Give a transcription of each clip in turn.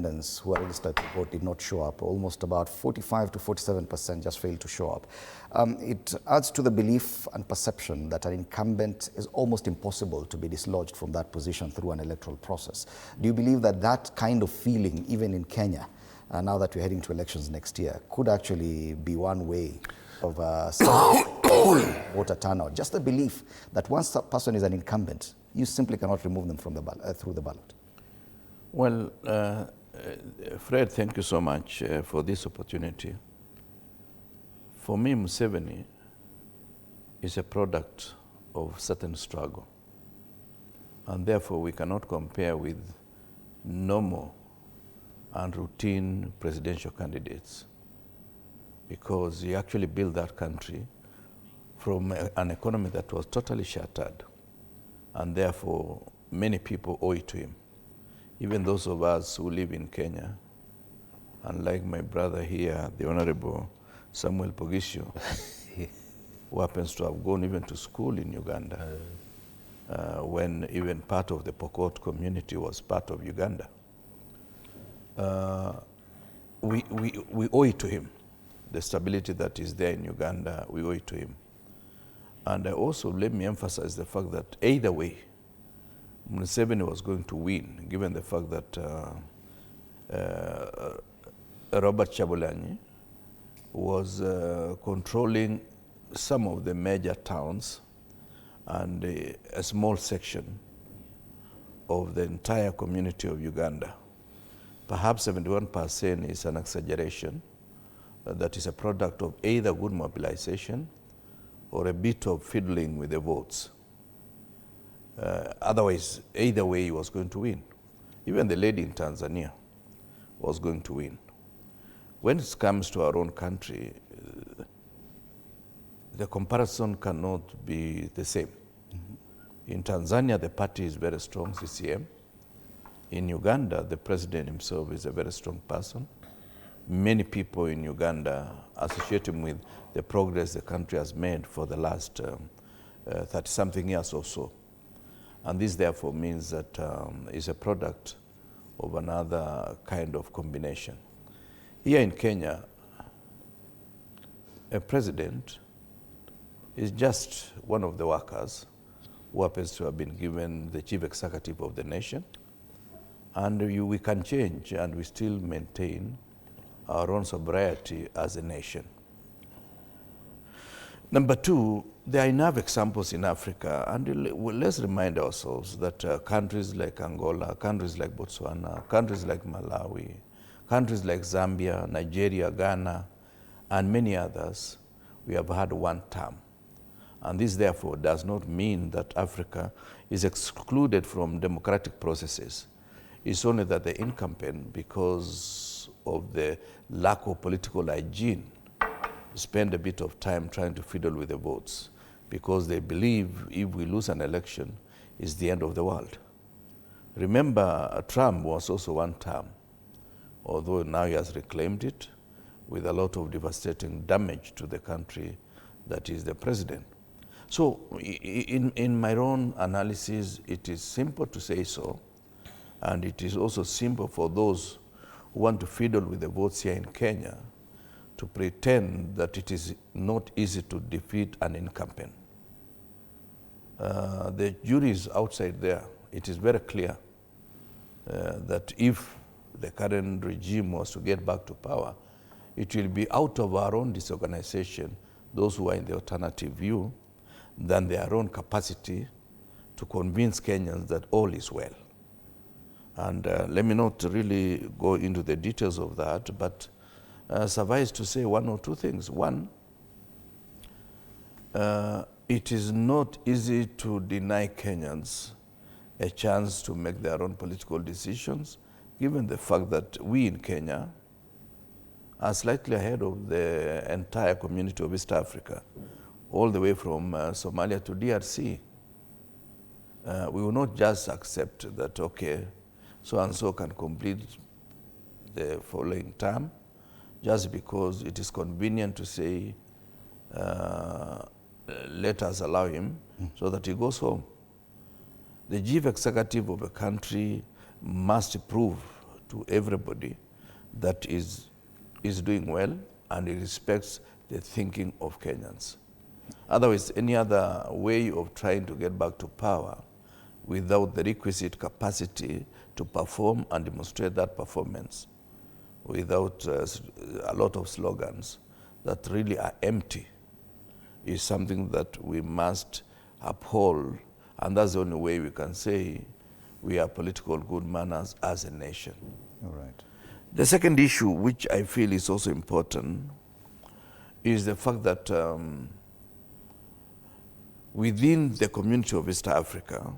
independents who are registered to vote did not show up. Almost about 45 to 47% just failed to show up. It adds to the belief and perception that an incumbent is almost impossible to be dislodged from that position through an electoral process. Do you believe that that kind of feeling, even in Kenya, now that we're heading to elections next year, could actually be one way of voter turnout? Just the belief that once a person is an incumbent, you simply cannot remove them from the through the ballot. Well, Fred, thank you so much for this opportunity. For me, Museveni is a product of certain struggle. And therefore, we cannot compare with normal and routine presidential candidates, because he actually built that country from an economy that was totally shattered. And therefore, many people owe it to him. Even those of us who live in Kenya, unlike my brother here, the Honorable Samuel Pogisho, who happens to have gone even to school in Uganda, when even part of the Pokot community was part of Uganda. We owe it to him. The stability that is there in Uganda, we owe it to him. And also, let me emphasize the fact that either way, Museveni was going to win, given the fact that Robert Chagulanyi was controlling some of the major towns and a small section of the entire community of Uganda. Perhaps 71% is an exaggeration that is a product of either good mobilization or a bit of fiddling with the votes. Otherwise, either way, he was going to win. Even the lady in Tanzania was going to win. When it comes to our own country, the comparison cannot be the same. Mm-hmm. In Tanzania, the party is very strong, CCM. In Uganda, the president himself is a very strong person. Many people in Uganda associate him with the progress the country has made for the last 30-something years or so. And this therefore means that it's a product of another kind of combination. Here in Kenya, a president is just one of the workers who happens to have been given the chief executive of the nation. And we can change and we still maintain our own sobriety as a nation. Number two, there are enough examples in Africa, and let's remind ourselves that countries like Angola, countries like Botswana, countries like Malawi, countries like Zambia, Nigeria, Ghana, and many others, we have had one term. And this therefore does not mean that Africa is excluded from democratic processes. It's only that the incumbent, because of the lack of political hygiene, spend a bit of time trying to fiddle with the votes, because they believe if we lose an election, it's the end of the world. Remember, Trump was also one term, although now he has reclaimed it with a lot of devastating damage to the country that is the president. So in my own analysis, it is simple to say so, and it is also simple for those who want to fiddle with the votes here in Kenya to pretend that it is not easy to defeat an incumbent. The jury is outside there. It is very clear that if the current regime was to get back to power, it will be out of our own disorganization, those who are in the alternative view, than their own capacity to convince Kenyans that all is well. And let me not really go into the details of that, but suffice to say one or two things. One, it is not easy to deny Kenyans a chance to make their own political decisions, given the fact that we in Kenya are slightly ahead of the entire community of East Africa, all the way from Somalia to DRC. We will not just accept that, okay, so-and-so can complete the following term, just because it is convenient to say, let us allow him so that he goes home. The chief executive of a country must prove to everybody that is doing well and it respects the thinking of Kenyans. Otherwise, any other way of trying to get back to power without the requisite capacity to perform and demonstrate that performance, without a lot of slogans that really are empty, is something that we must uphold, and that's the only way we can say we are political good manners as a nation. All right. The second issue, which I feel is also important, is the fact that within the community of East Africa,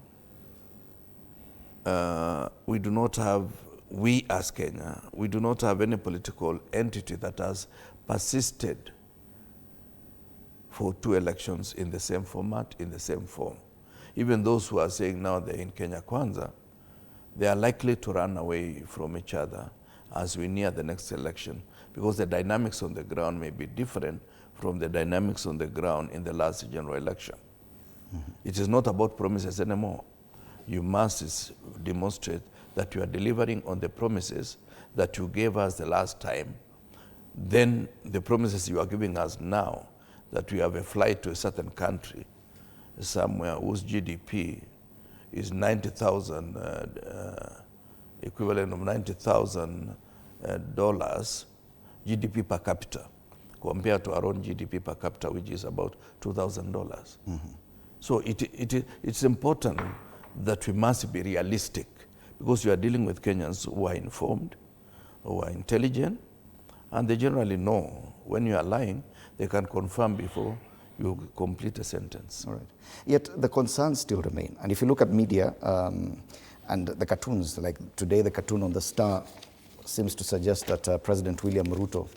we do not have, we as Kenya, we do not have any political entity that has persisted for 2 elections in the same format, in the same form. Even those who are saying now they're in Kenya Kwanza, they are likely to run away from each other as we near the next election, because the dynamics on the ground may be different from the dynamics on the ground in the last general election. Mm-hmm. It is not about promises anymore. You must demonstrate that you are delivering on the promises that you gave us the last time. Then the promises you are giving us now, that we have a flight to a certain country, somewhere whose GDP is 90,000, equivalent of $90,000 GDP per capita, compared to our own GDP per capita, which is about $2,000. Mm-hmm. So it's important that we must be realistic, because you are dealing with Kenyans who are informed, who are intelligent, and they generally know when you are lying, they can confirm before you complete a sentence. All right. Yet the concerns still remain. And if you look at media and the cartoons, like today the cartoon on the Star seems to suggest that President William Ruto